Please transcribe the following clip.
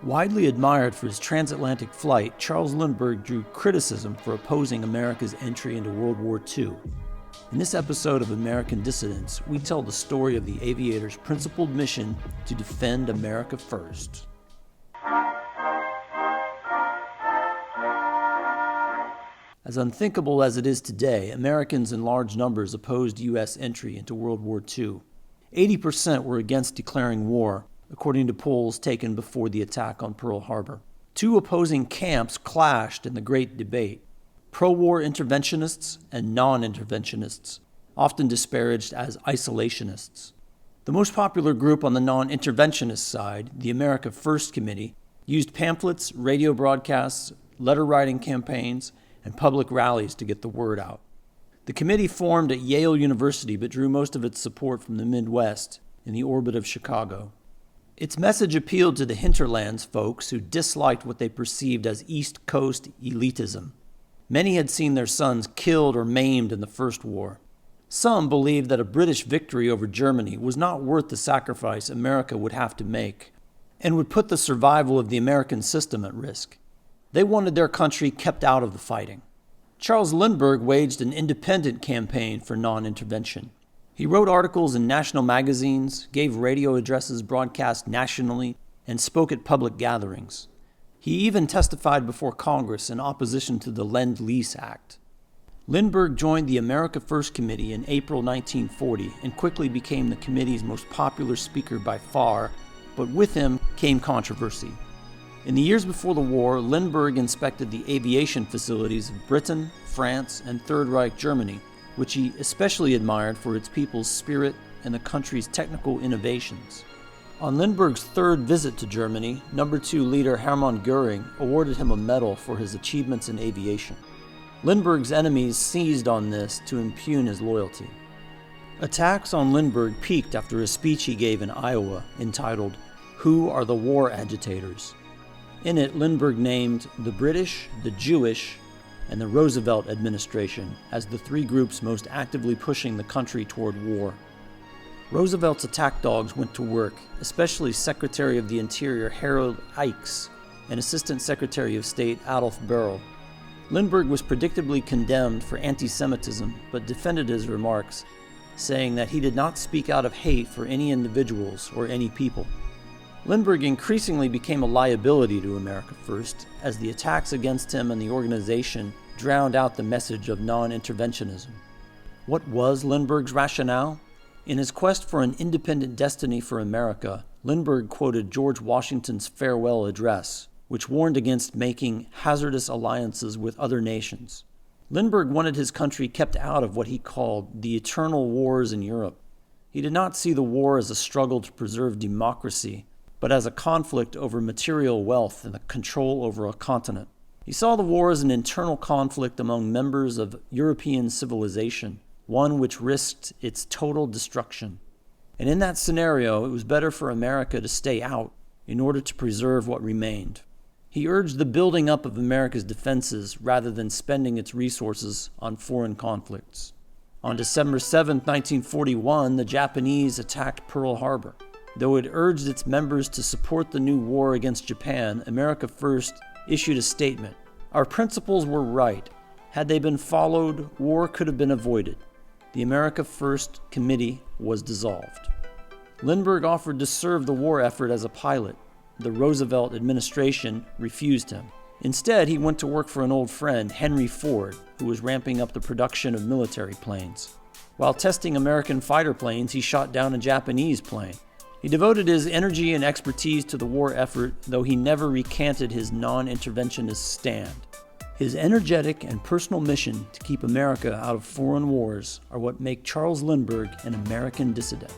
Widely admired for his transatlantic flight, Charles Lindbergh drew criticism for opposing America's entry into World War II. In this episode of American Dissidents, we tell the story of the Aviator's principled mission to defend America first. As unthinkable as it is today, Americans in large numbers opposed U.S. entry into World War II. 80% were against declaring war, according to polls taken before the attack on Pearl Harbor. Two opposing camps clashed in the Great Debate: pro-war interventionists and non-interventionists, often disparaged as isolationists. The most popular group on the non-interventionist side, the America First Committee, used pamphlets, radio broadcasts, letter-writing campaigns, and public rallies to get the word out. The committee formed at Yale University but drew most of its support from the Midwest in the orbit of Chicago. Its message appealed to the hinterlands folks who disliked what they perceived as East Coast elitism. Many had seen their sons killed or maimed in the First War. Some believed that a British victory over Germany was not worth the sacrifice America would have to make, and would put the survival of the American system at risk. They wanted their country kept out of the fighting. Charles Lindbergh waged an independent campaign for non-intervention. He wrote articles in national magazines, gave radio addresses broadcast nationally, and spoke at public gatherings. He even testified before Congress in opposition to the Lend-Lease Act. Lindbergh joined the America First Committee in April 1940 and quickly became the committee's most popular speaker by far, but with him came controversy. In the years before the war, Lindbergh inspected the aviation facilities of Britain, France, and Third Reich Germany, which he especially admired for its people's spirit and the country's technical innovations. On Lindbergh's third visit to Germany, No. 2 leader Hermann Göring awarded him a medal for his achievements in aviation. Lindbergh's enemies seized on this to impugn his loyalty. Attacks on Lindbergh peaked after a speech he gave in Iowa entitled, "Who Are the War Agitators?" In it, Lindbergh named the British, the Jewish, and the Roosevelt administration as the three groups most actively pushing the country toward war. Roosevelt's attack dogs went to work, especially Secretary of the Interior Harold Ickes and Assistant Secretary of State Adolf Berle. Lindbergh was predictably condemned for anti-Semitism, but defended his remarks, saying that he did not speak out of hate for any individuals or any people. Lindbergh increasingly became a liability to America First, as the attacks against him and the organization drowned out the message of non-interventionism. What was Lindbergh's rationale? In his quest for an independent destiny for America, Lindbergh quoted George Washington's farewell address, which warned against making hazardous alliances with other nations. Lindbergh wanted his country kept out of what he called the eternal wars in Europe. He did not see the war as a struggle to preserve democracy, but as a conflict over material wealth and the control over a continent. He saw the war as an internal conflict among members of European civilization, one which risked its total destruction. And in that scenario, it was better for America to stay out in order to preserve what remained. He urged the building up of America's defenses rather than spending its resources on foreign conflicts. On December 7, 1941, the Japanese attacked Pearl Harbor. Though it urged its members to support the new war against Japan, America First issued a statement. Our principles were right. Had they been followed, war could have been avoided. The America First Committee was dissolved. Lindbergh offered to serve the war effort as a pilot. The Roosevelt administration refused him. Instead, he went to work for an old friend, Henry Ford, who was ramping up the production of military planes. While testing American fighter planes, he shot down a Japanese plane. He devoted his energy and expertise to the war effort, though he never recanted his non-interventionist stand. His energetic and personal mission to keep America out of foreign wars are what make Charles Lindbergh an American dissident.